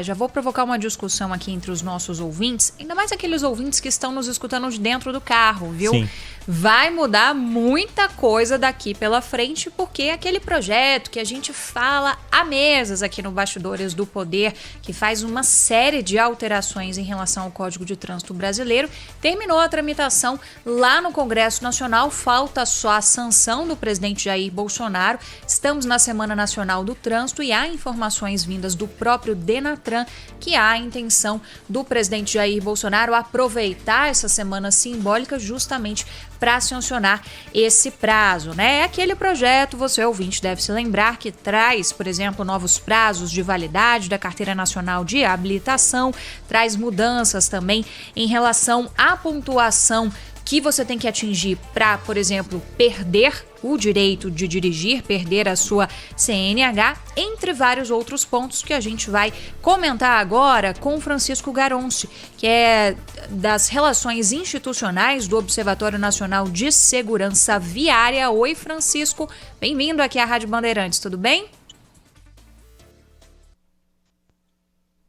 Já vou provocar uma discussão aqui entre os nossos ouvintes, ainda mais aqueles ouvintes que estão nos escutando de dentro do carro, viu? Sim. Vai mudar muita coisa daqui pela frente, porque aquele projeto que a gente fala há meses aqui no Bastidores do Poder, que faz uma série de alterações em relação ao Código de Trânsito Brasileiro, terminou a tramitação lá no Congresso Nacional, falta só a sanção do presidente Jair Bolsonaro. Estamos na Semana Nacional do Trânsito e há informações vindas do próprio Denatran que há a intenção do presidente Jair Bolsonaro aproveitar essa semana simbólica justamente para sancionar esse prazo, né? É aquele projeto, você ouvinte deve se lembrar, que traz, por exemplo, novos prazos de validade da Carteira Nacional de Habilitação, traz mudanças também em relação à pontuação que você tem que atingir para, por exemplo, perder o direito de dirigir, perder a sua CNH, entre vários outros pontos que a gente vai comentar agora com o Francisco Garonci, que é das Relações Institucionais do Observatório Nacional de Segurança Viária. Oi, Francisco, bem-vindo aqui à Rádio Bandeirantes, tudo bem?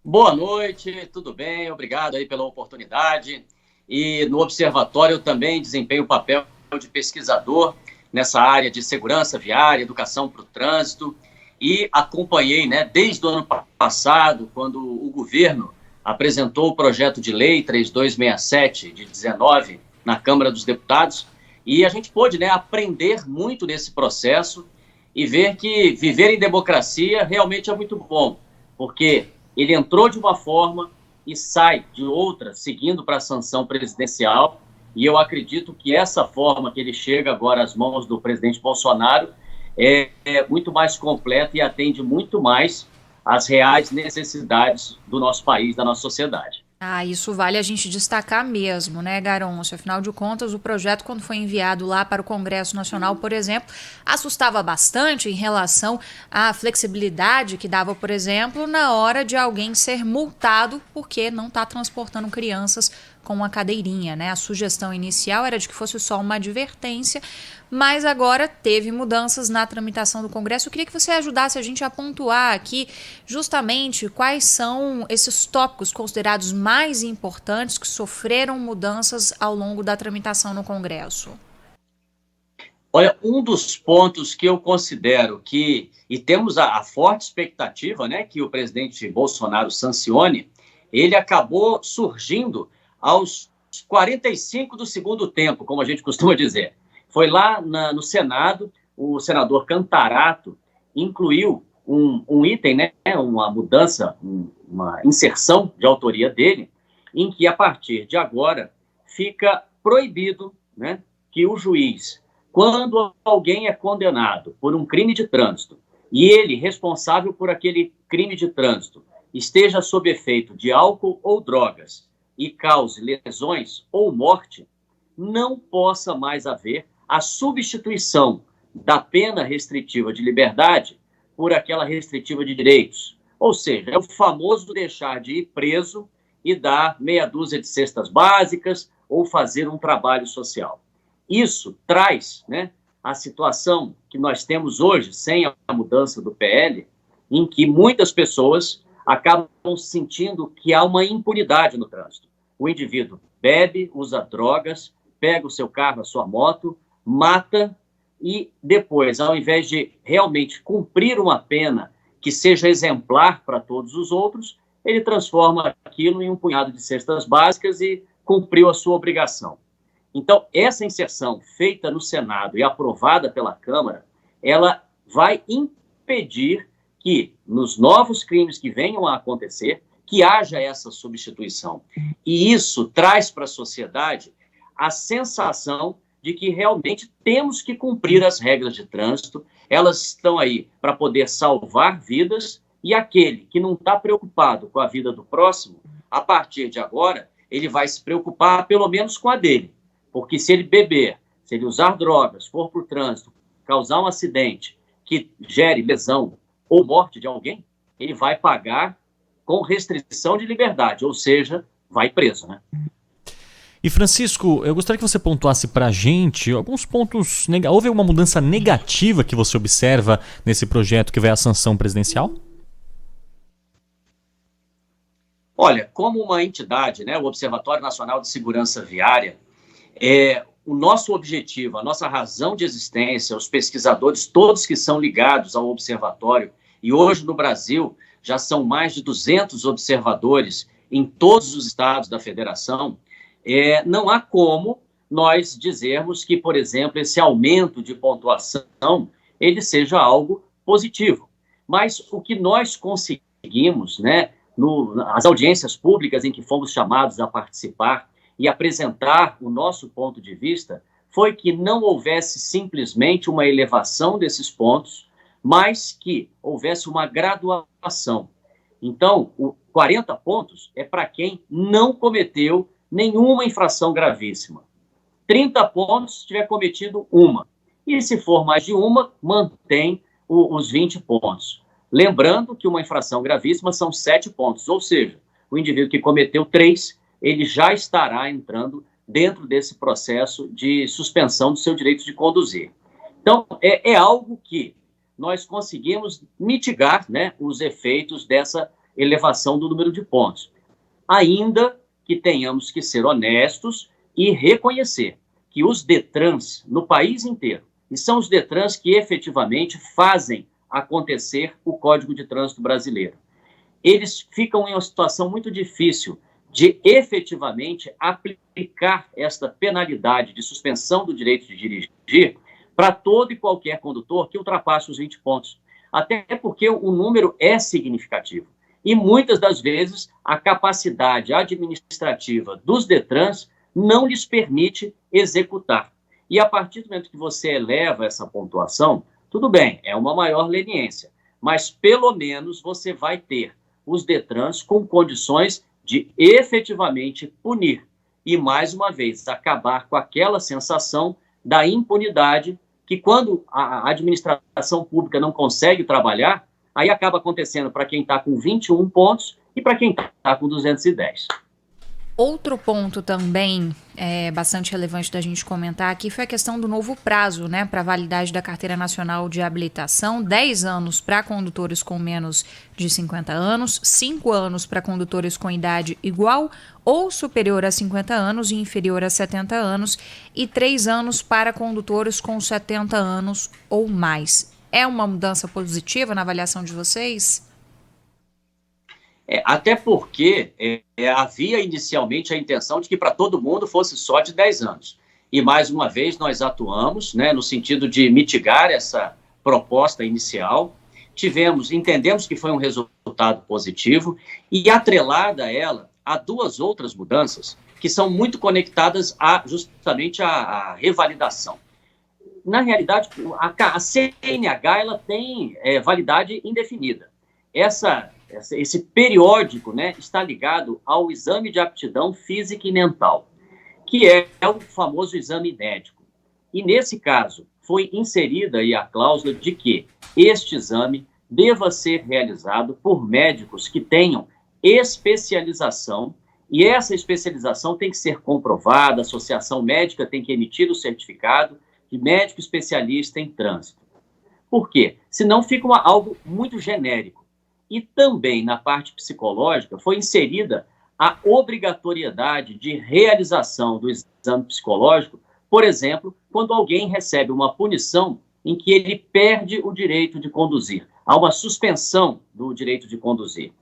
Boa noite, tudo bem? Obrigado aí pela oportunidade. E no Observatório eu também desempenho o papel de pesquisador nessa área de segurança viária, educação para o trânsito, e acompanhei, desde o ano passado, quando o governo apresentou o projeto de lei 3267 de 19 na Câmara dos Deputados, e a gente pôde aprender muito desse processo e ver que viver em democracia realmente é muito bom, porque ele entrou de uma forma e sai de outra, seguindo para a sanção presidencial, e eu acredito que essa forma que ele chega agora às mãos do presidente Bolsonaro é muito mais completa e atende muito mais às reais necessidades do nosso país, da nossa sociedade. Isso vale a gente destacar mesmo, né, Garoncio? Afinal de contas, o projeto, quando foi enviado lá para o Congresso Nacional, por exemplo, assustava bastante em relação à flexibilidade que dava, por exemplo, na hora de alguém ser multado porque não está transportando crianças com uma cadeirinha, né? A sugestão inicial era de que fosse só uma advertência, mas agora teve mudanças na tramitação do Congresso. Eu queria que você ajudasse a gente a pontuar aqui justamente quais são esses tópicos considerados mais importantes que sofreram mudanças ao longo da tramitação no Congresso. Olha, um dos pontos que eu considero que, e temos a forte expectativa, que o presidente Bolsonaro sancione, ele acabou surgindo aos 45 do segundo tempo, como a gente costuma dizer. Foi lá no Senado, o senador Cantarato incluiu um item, uma mudança, uma inserção de autoria dele, em que, a partir de agora, fica proibido que o juiz, quando alguém é condenado por um crime de trânsito e ele, responsável por aquele crime de trânsito, esteja sob efeito de álcool ou drogas e cause lesões ou morte, não possa mais haver a substituição da pena restritiva de liberdade por aquela restritiva de direitos. Ou seja, é o famoso deixar de ir preso e dar meia dúzia de cestas básicas ou fazer um trabalho social. Isso traz a situação que nós temos hoje, sem a mudança do PL, em que muitas pessoas acabam sentindo que há uma impunidade no trânsito. O indivíduo bebe, usa drogas, pega o seu carro, a sua moto, mata e depois, ao invés de realmente cumprir uma pena que seja exemplar para todos os outros, ele transforma aquilo em um punhado de cestas básicas e cumpriu a sua obrigação. Então, essa inserção feita no Senado e aprovada pela Câmara, ela vai impedir que, nos novos crimes que venham a acontecer, que haja essa substituição. E isso traz para a sociedade a sensação de que realmente temos que cumprir as regras de trânsito, elas estão aí para poder salvar vidas, e aquele que não está preocupado com a vida do próximo, a partir de agora, ele vai se preocupar pelo menos com a dele. Porque se ele beber, se ele usar drogas, for para o trânsito, causar um acidente que gere lesão ou morte de alguém, ele vai pagar com restrição de liberdade, ou seja, vai preso, E Francisco, eu gostaria que você pontuasse para a gente alguns pontos. Houve alguma mudança negativa que você observa nesse projeto que vai à sanção presidencial? Olha, como uma entidade, né, o Observatório Nacional de Segurança Viária, o nosso objetivo, a nossa razão de existência, os pesquisadores todos que são ligados ao observatório, e hoje no Brasil já são mais de 200 observadores em todos os estados da federação, não há como nós dizermos que, por exemplo, esse aumento de pontuação, ele seja algo positivo. Mas o que nós conseguimos, né, nas audiências públicas em que fomos chamados a participar e apresentar o nosso ponto de vista, foi que não houvesse simplesmente uma elevação desses pontos, mas que houvesse uma graduação. Então, 40 pontos é para quem não cometeu nenhuma infração gravíssima. 30 pontos se tiver cometido uma. E se for mais de uma, mantém os 20 pontos. Lembrando que uma infração gravíssima são 7 pontos, ou seja, o indivíduo que cometeu 3, ele já estará entrando dentro desse processo de suspensão do seu direito de conduzir. Então, é algo que nós conseguimos mitigar, né, os efeitos dessa elevação do número de pontos. Ainda que tenhamos que ser honestos e reconhecer que os DETRANs no país inteiro, e são os DETRANs que efetivamente fazem acontecer o Código de Trânsito brasileiro, eles ficam em uma situação muito difícil de efetivamente aplicar esta penalidade de suspensão do direito de dirigir para todo e qualquer condutor que ultrapasse os 20 pontos. Até porque o número é significativo. E muitas das vezes a capacidade administrativa dos DETRANs não lhes permite executar. E a partir do momento que você eleva essa pontuação, tudo bem, é uma maior leniência, mas pelo menos você vai ter os DETRANs com condições de efetivamente punir e, mais uma vez, acabar com aquela sensação da impunidade que, quando a administração pública não consegue trabalhar, aí acaba acontecendo para quem está com 21 pontos e para quem está com 210. Outro ponto também bastante relevante da gente comentar aqui foi a questão do novo prazo, né, para a validade da Carteira Nacional de Habilitação, 10 anos para condutores com menos de 50 anos, 5 anos para condutores com idade igual ou superior a 50 anos e inferior a 70 anos e 3 anos para condutores com 70 anos ou mais. É uma mudança positiva na avaliação de vocês? Até porque havia inicialmente a intenção de que para todo mundo fosse só de 10 anos. E, mais uma vez, nós atuamos, né, no sentido de mitigar essa proposta inicial. Entendemos que foi um resultado positivo e, atrelada a ela, há 2 outras mudanças que são muito conectadas justamente à revalidação. Na realidade, a CNH ela tem validade indefinida. Esse periódico, né, está ligado ao exame de aptidão física e mental, que é o famoso exame médico. E, nesse caso, foi inserida aí a cláusula de que este exame deva ser realizado por médicos que tenham especialização, e essa especialização tem que ser comprovada, a Associação Médica tem que emitir o certificado de médico especialista em trânsito. Por quê? Senão fica algo muito genérico. E também, na parte psicológica, foi inserida a obrigatoriedade de realização do exame psicológico, por exemplo, quando alguém recebe uma punição em que ele perde o direito de conduzir. Há uma suspensão do direito de conduzir.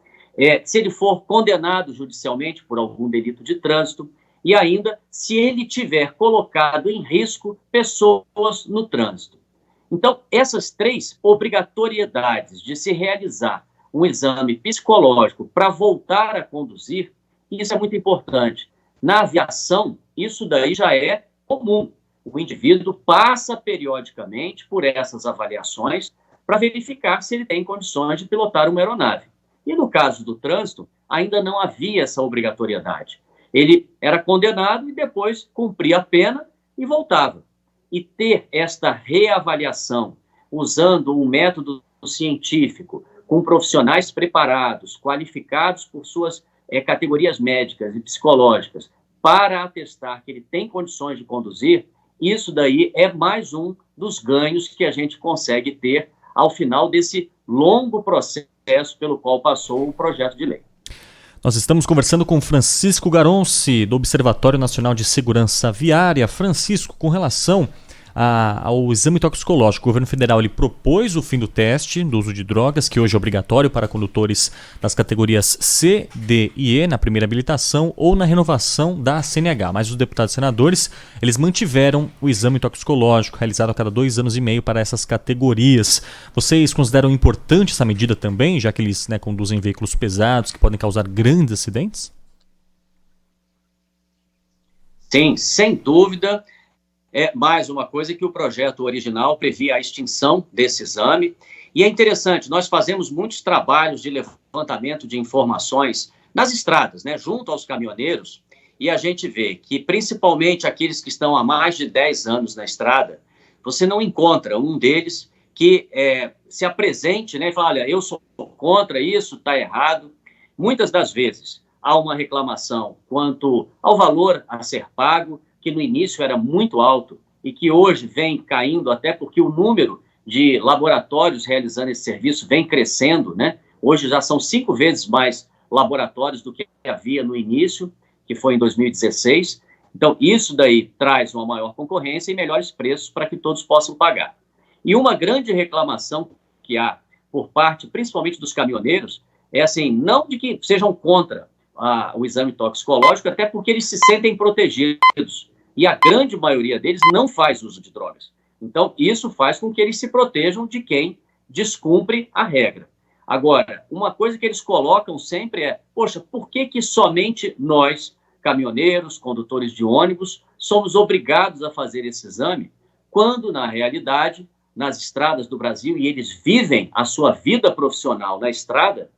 Se ele for condenado judicialmente por algum delito de trânsito e ainda se ele tiver colocado em risco pessoas no trânsito. Então, essas 3 obrigatoriedades de se realizar um exame psicológico para voltar a conduzir, isso é muito importante. Na aviação, isso daí já é comum. O indivíduo passa periodicamente por essas avaliações para verificar se ele tem condições de pilotar uma aeronave. E no caso do trânsito, ainda não havia essa obrigatoriedade. Ele era condenado e depois cumpria a pena e voltava. E ter esta reavaliação usando um método científico, com profissionais preparados, qualificados por suas categorias médicas e psicológicas, para atestar que ele tem condições de conduzir, isso daí é mais um dos ganhos que a gente consegue ter ao final desse longo processo pelo qual passou o projeto de lei. Nós estamos conversando com Francisco Garonci, do Observatório Nacional de Segurança Viária. Francisco, com relação ao exame toxicológico, o governo federal ele propôs o fim do teste do uso de drogas, que hoje é obrigatório para condutores das categorias C, D e E na primeira habilitação ou na renovação da CNH. Mas os deputados e senadores eles mantiveram o exame toxicológico realizado a cada 2 anos e meio para essas categorias. Vocês consideram importante essa medida também, já que eles conduzem veículos pesados que podem causar grandes acidentes? Sim, sem dúvida. É mais uma coisa que o projeto original previa a extinção desse exame. E é interessante, nós fazemos muitos trabalhos de levantamento de informações nas estradas, junto aos caminhoneiros, e a gente vê que, principalmente aqueles que estão há mais de 10 anos na estrada, você não encontra um deles que se apresente e fala, olha, eu sou contra isso, está errado. Muitas das vezes há uma reclamação quanto ao valor a ser pago, que no início era muito alto e que hoje vem caindo, até porque o número de laboratórios realizando esse serviço vem crescendo, Hoje já são 5 vezes mais laboratórios do que havia no início, que foi em 2016. Então, isso daí traz uma maior concorrência e melhores preços para que todos possam pagar. E uma grande reclamação que há por parte, principalmente dos caminhoneiros, é assim, não de que sejam contra o exame toxicológico, até porque eles se sentem protegidos. E a grande maioria deles não faz uso de drogas. Então, isso faz com que eles se protejam de quem descumpre a regra. Agora, uma coisa que eles colocam sempre é, poxa, por que somente nós, caminhoneiros, condutores de ônibus, somos obrigados a fazer esse exame, quando, na realidade, nas estradas do Brasil, e eles vivem a sua vida profissional na estrada,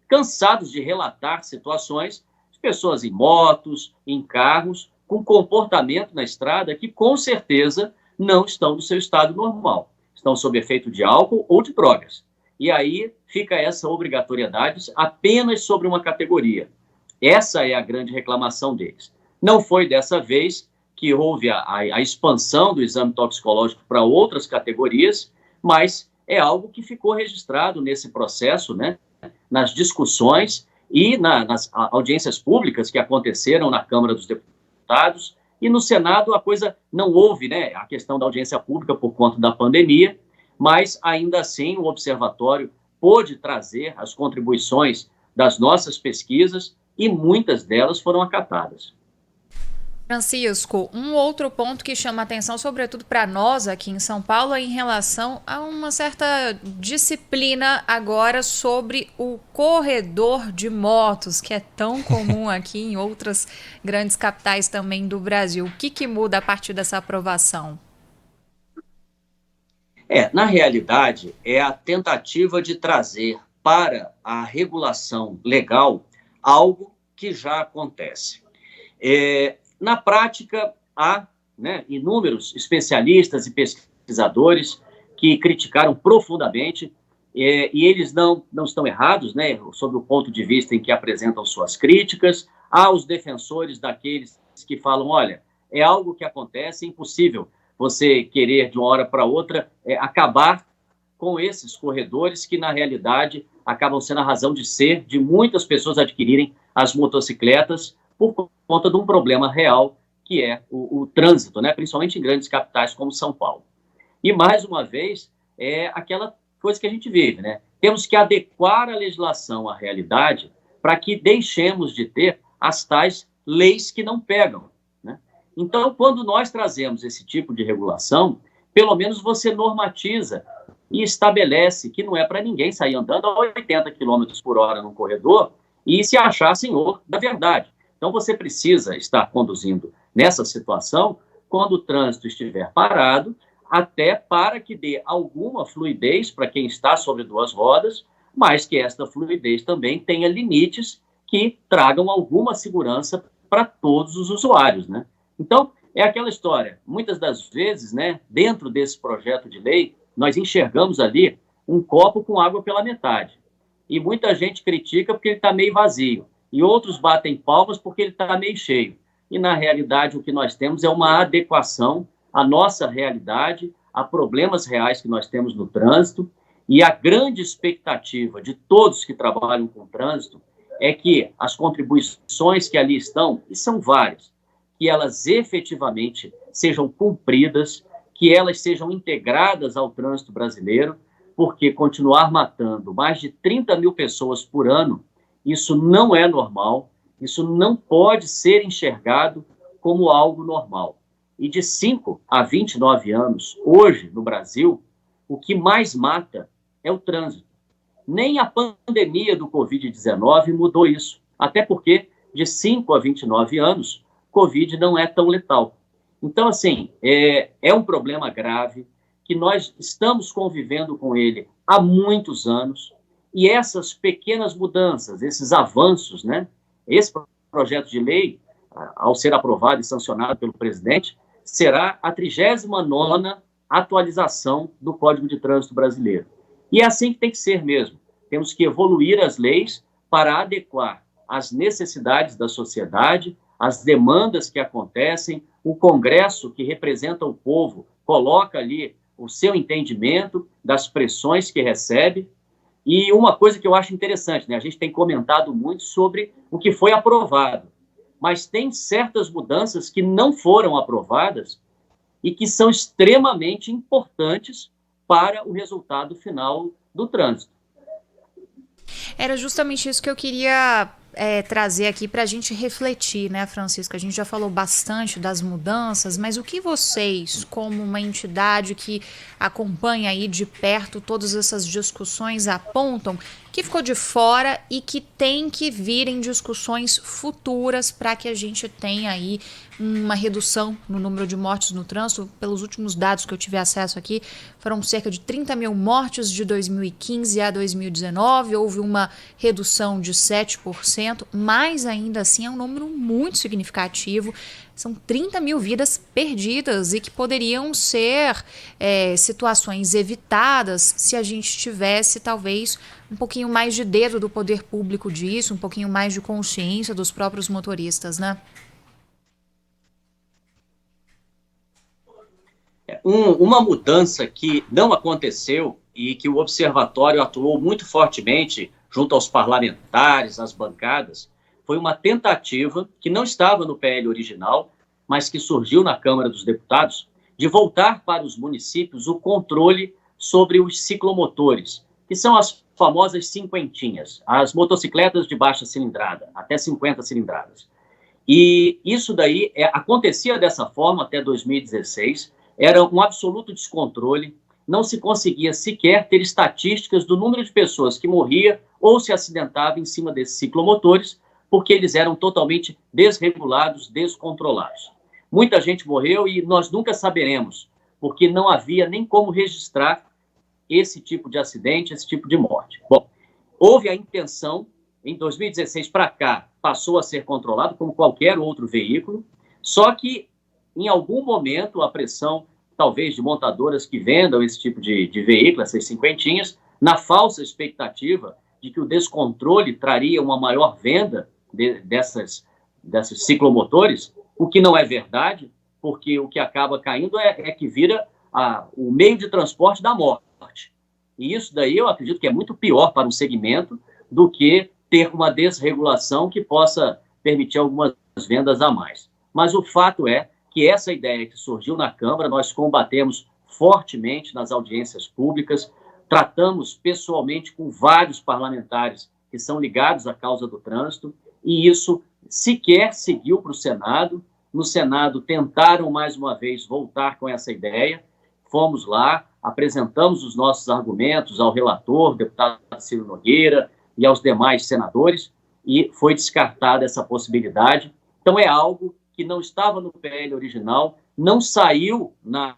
cansados de relatar situações de pessoas em motos, em carros, com comportamento na estrada que, com certeza, não estão no seu estado normal. Estão sob efeito de álcool ou de drogas. E aí fica essa obrigatoriedade apenas sobre uma categoria. Essa é a grande reclamação deles. Não foi dessa vez que houve a expansão do exame toxicológico para outras categorias, mas é algo que ficou registrado nesse processo, nas discussões e nas audiências públicas que aconteceram na Câmara dos Deputados, e no Senado a coisa não houve, a questão da audiência pública por conta da pandemia, mas ainda assim o observatório pôde trazer as contribuições das nossas pesquisas e muitas delas foram acatadas. Francisco, um outro ponto que chama atenção, sobretudo para nós aqui em São Paulo, é em relação a uma certa disciplina agora sobre o corredor de motos, que é tão comum aqui em outras grandes capitais também do Brasil. O que muda a partir dessa aprovação? Na realidade, é a tentativa de trazer para a regulação legal algo que já acontece. Na prática, há inúmeros especialistas e pesquisadores que criticaram profundamente, e eles não estão errados, sob o ponto de vista em que apresentam suas críticas. Há os defensores daqueles que falam, olha, é algo que acontece, é impossível você querer de uma hora para outra acabar com esses corredores que, na realidade, acabam sendo a razão de ser de muitas pessoas adquirirem as motocicletas por conta de um problema real, que é o trânsito, principalmente em grandes capitais como São Paulo. E, mais uma vez, é aquela coisa que a gente vive, Temos que adequar a legislação à realidade para que deixemos de ter as tais leis que não pegam. Então, quando nós trazemos esse tipo de regulação, pelo menos você normatiza e estabelece que não é para ninguém sair andando a 80 km por hora num corredor e se achar senhor da verdade. Então, você precisa estar conduzindo nessa situação quando o trânsito estiver parado, até para que dê alguma fluidez para quem está sobre 2 rodas, mas que esta fluidez também tenha limites que tragam alguma segurança para todos os usuários, Então, é aquela história. Muitas das vezes, dentro desse projeto de lei, nós enxergamos ali um copo com água pela metade. E muita gente critica porque ele está meio vazio. E outros batem palmas porque ele está meio cheio. E, na realidade, o que nós temos é uma adequação à nossa realidade, a problemas reais que nós temos no trânsito. E a grande expectativa de todos que trabalham com trânsito é que as contribuições que ali estão, e são várias, que elas efetivamente sejam cumpridas, que elas sejam integradas ao trânsito brasileiro, porque continuar matando mais de 30 mil pessoas por ano, isso não é normal, isso não pode ser enxergado como algo normal. E de 5 a 29 anos, hoje, no Brasil, o que mais mata é o trânsito. Nem a pandemia do Covid-19 mudou isso, até porque de 5 a 29 anos, Covid não é tão letal. Então, assim, é um problema grave, que nós estamos convivendo com ele há muitos anos, e essas pequenas mudanças, esses avanços, né? Esse projeto de lei, ao ser aprovado e sancionado pelo presidente, será a 39ª atualização do Código de Trânsito brasileiro. E é assim que tem que ser mesmo. Temos que evoluir as leis para adequar às necessidades da sociedade, às demandas que acontecem. O Congresso, que representa o povo, coloca ali o seu entendimento das pressões que recebe. E uma coisa que eu acho interessante, né? A gente tem comentado muito sobre o que foi aprovado, mas tem certas mudanças que não foram aprovadas e que são extremamente importantes para o resultado final do trânsito. Era justamente isso que eu queria trazer aqui para a gente refletir, né, Francisco? A gente já falou bastante das mudanças, mas o que vocês, como uma entidade que acompanha aí de perto todas essas discussões, apontam que ficou de fora e que tem que vir em discussões futuras para que a gente tenha aí uma redução no número de mortes no trânsito? Pelos últimos dados que eu tive acesso aqui, foram cerca de 30 mil mortes de 2015 a 2019, houve uma redução de 7%, mas ainda assim é um número muito significativo. São 30 mil vidas perdidas e que poderiam ser situações evitadas se a gente tivesse, talvez, um pouquinho mais de dedo do poder público disso, um pouquinho mais de consciência dos próprios motoristas, né? Uma mudança que não aconteceu e que o Observatório atuou muito fortemente junto aos parlamentares, às bancadas, foi uma tentativa que não estava no PL original, mas que surgiu na Câmara dos Deputados, de voltar para os municípios o controle sobre os ciclomotores, que são as famosas cinquentinhas, as motocicletas de baixa cilindrada, até 50 cilindradas. E isso daí acontecia dessa forma até 2016, era um absoluto descontrole, não se conseguia sequer ter estatísticas do número de pessoas que morria ou se acidentava em cima desses ciclomotores, porque eles eram totalmente desregulados, descontrolados. Muita gente morreu e nós nunca saberemos, porque não havia nem como registrar esse tipo de acidente, esse tipo de morte. Bom, houve a intenção, em 2016 para cá, passou a ser controlado como qualquer outro veículo, só que em algum momento a pressão, talvez de montadoras que vendam esse tipo de veículo, essas cinquentinhas, na falsa expectativa de que o descontrole traria uma maior venda desses ciclomotores, o que não é verdade, porque o que acaba caindo é que vira o meio de transporte da morte. E isso daí eu acredito que é muito pior para um segmento do que ter uma desregulação que possa permitir algumas vendas a mais. Mas o fato é que essa ideia que surgiu na Câmara, nós combatemos fortemente nas audiências públicas, tratamos pessoalmente com vários parlamentares que são ligados à causa do trânsito, e isso sequer seguiu para o Senado. No Senado tentaram mais uma vez voltar com essa ideia, fomos lá, apresentamos os nossos argumentos ao relator, deputado Ciro Nogueira, e aos demais senadores, e foi descartada essa possibilidade. Então é algo que não estava no PL original, não saiu na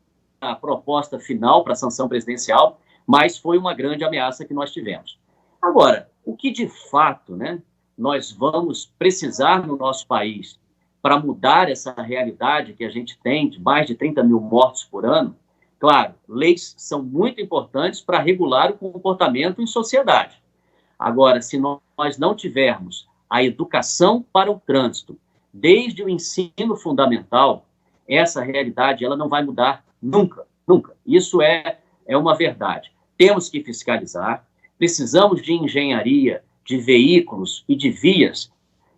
proposta final para a sanção presidencial, mas foi uma grande ameaça que nós tivemos. Agora, o que de fato, né, nós vamos precisar no nosso país para mudar essa realidade que a gente tem de mais de 30 mil mortos por ano? Claro, leis são muito importantes para regular o comportamento em sociedade. Agora, se nós não tivermos a educação para o trânsito, desde o ensino fundamental, essa realidade ela não vai mudar nunca, nunca. Isso é uma verdade. Temos que fiscalizar, precisamos de engenharia de veículos e de vias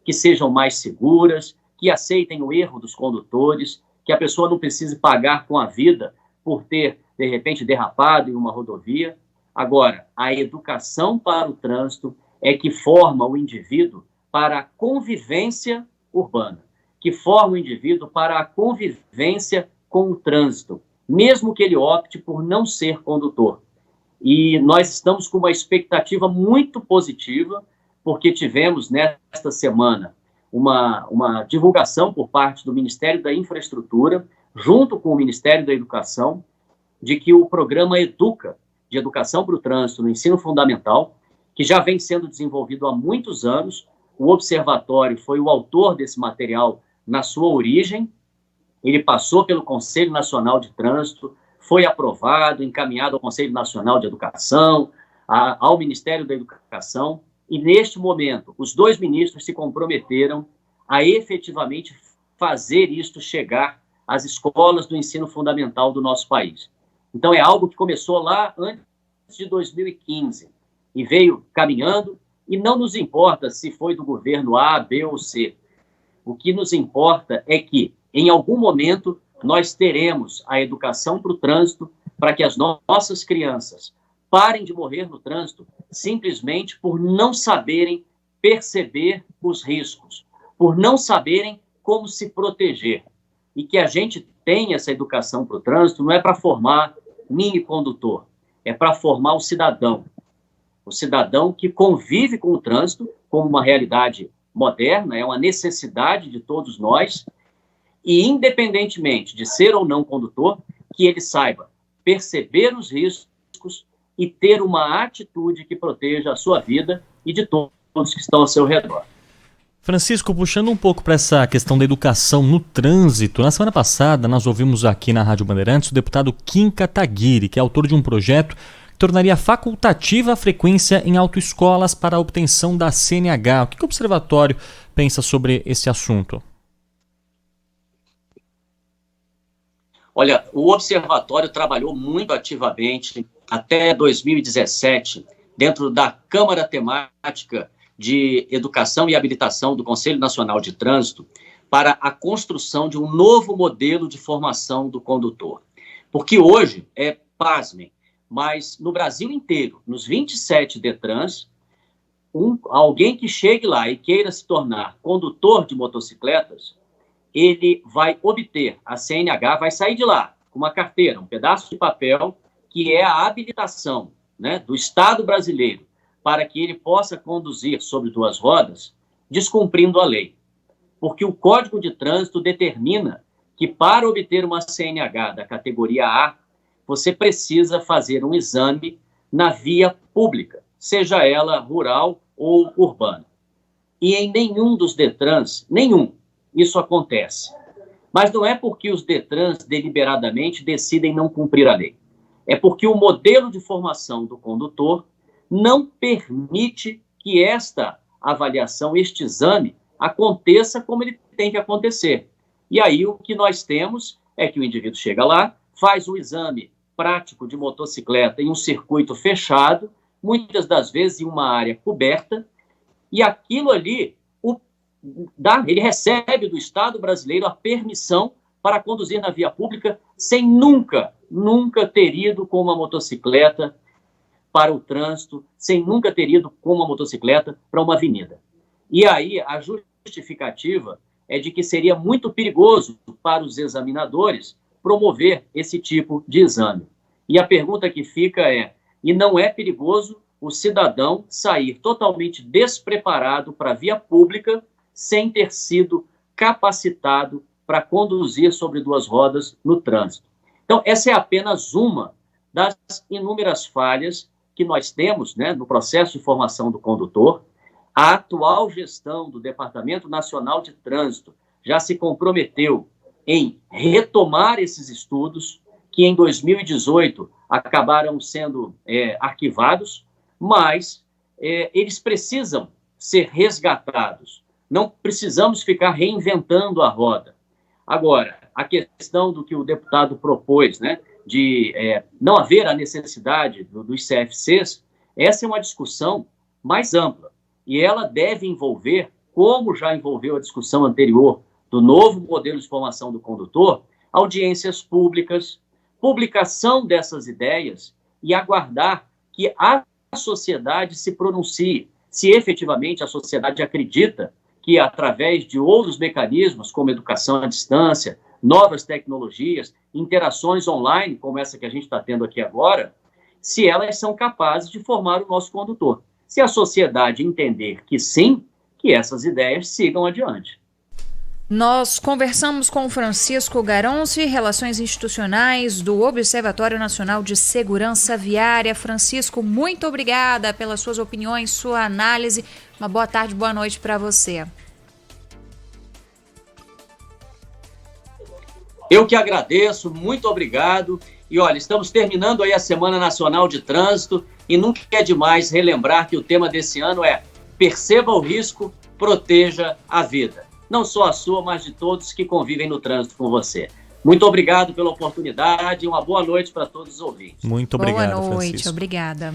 que sejam mais seguras, que aceitem o erro dos condutores, que a pessoa não precise pagar com a vida por ter, de repente, derrapado em uma rodovia. Agora, a educação para o trânsito é que forma o indivíduo para a convivência urbana, que forma o indivíduo para a convivência com o trânsito, mesmo que ele opte por não ser condutor. E nós estamos com uma expectativa muito positiva, porque tivemos nesta semana uma divulgação por parte do Ministério da Infraestrutura, junto com o Ministério da Educação, de que o programa Educa, de Educação para o Trânsito no Ensino Fundamental, que já vem sendo desenvolvido há muitos anos, o Observatório foi o autor desse material na sua origem, ele passou pelo Conselho Nacional de Trânsito, foi aprovado, encaminhado ao Conselho Nacional de Educação, ao Ministério da Educação, e neste momento os dois ministros se comprometeram a efetivamente fazer isto chegar às escolas do ensino fundamental do nosso país. Então é algo que começou lá antes de 2015 e veio caminhando, e não nos importa se foi do governo A, B ou C. O que nos importa é que, em algum momento, nós teremos a educação para o trânsito para que as nossas crianças parem de morrer no trânsito simplesmente por não saberem perceber os riscos, por não saberem como se proteger. E que a gente tenha essa educação para o trânsito não é para formar mini condutor, é para formar o cidadão que convive com o trânsito como uma realidade moderna, é uma necessidade de todos nós, e independentemente de ser ou não condutor, que ele saiba perceber os riscos e ter uma atitude que proteja a sua vida e de todos que estão ao seu redor. Francisco, puxando um pouco para essa questão da educação no trânsito, na semana passada nós ouvimos aqui na Rádio Bandeirantes o deputado Kim Kataguiri, que é autor de um projeto que tornaria facultativa a frequência em autoescolas para a obtenção da CNH. O que o Observatório pensa sobre esse assunto? Olha, o Observatório trabalhou muito ativamente até 2017 dentro da Câmara Temática de Educação e Habilitação do Conselho Nacional de Trânsito para a construção de um novo modelo de formação do condutor. Porque hoje, pasmem, mas no Brasil inteiro, nos 27 DETRANs, alguém que chegue lá e queira se tornar condutor de motocicletas, ele vai obter a CNH, vai sair de lá com uma carteira, um pedaço de papel, que é a habilitação, né, do Estado brasileiro para que ele possa conduzir sobre duas rodas, descumprindo a lei. Porque o Código de Trânsito determina que para obter uma CNH da categoria A, você precisa fazer um exame na via pública, seja ela rural ou urbana. E em nenhum dos DETRANs, isso acontece. Mas não é porque os DETRANs deliberadamente decidem não cumprir a lei. É porque o modelo de formação do condutor não permite que esta avaliação, este exame, aconteça como ele tem que acontecer. E aí o que nós temos é que o indivíduo chega lá, faz o exame prático de motocicleta em um circuito fechado, muitas das vezes em uma área coberta, e aquilo ali, ele recebe do Estado brasileiro a permissão para conduzir na via pública sem nunca ter ido com uma motocicleta para o trânsito, sem nunca ter ido com uma motocicleta para uma avenida. E aí a justificativa é de que seria muito perigoso para os examinadores promover esse tipo de exame. E a pergunta que fica e não é perigoso o cidadão sair totalmente despreparado para a via pública sem ter sido capacitado para conduzir sobre duas rodas no trânsito? Então, essa é apenas uma das inúmeras falhas que nós temos, né, no processo de formação do condutor. A atual gestão do Departamento Nacional de Trânsito já se comprometeu em retomar esses estudos, que em 2018 acabaram sendo arquivados, mas eles precisam ser resgatados. Não precisamos ficar reinventando a roda. Agora, a questão do que o deputado propôs, né, de não haver a necessidade dos CFCs, essa é uma discussão mais ampla. e ela deve envolver, como já envolveu a discussão anterior do novo modelo de formação do condutor, audiências públicas, publicação dessas ideias e aguardar que a sociedade se pronuncie, se efetivamente a sociedade acredita que, através de outros mecanismos, como educação à distância, novas tecnologias, interações online, como essa que a gente está tendo aqui agora, se elas são capazes de formar o nosso condutor. Se a sociedade entender que sim, que essas ideias sigam adiante. Nós conversamos com Francisco Garonci, Relações Institucionais do Observatório Nacional de Segurança Viária. Francisco, muito obrigada pelas suas opiniões, sua análise. Uma boa tarde, boa noite para você. Eu que agradeço, muito obrigado. E olha, estamos terminando aí a Semana Nacional de Trânsito e nunca é demais relembrar que o tema desse ano é Perceba o risco, proteja a vida. Não só a sua, mas de todos que convivem no trânsito com você. Muito obrigado pela oportunidade e uma boa noite para todos os ouvintes. Muito obrigado, Boa noite, Francisco. obrigada.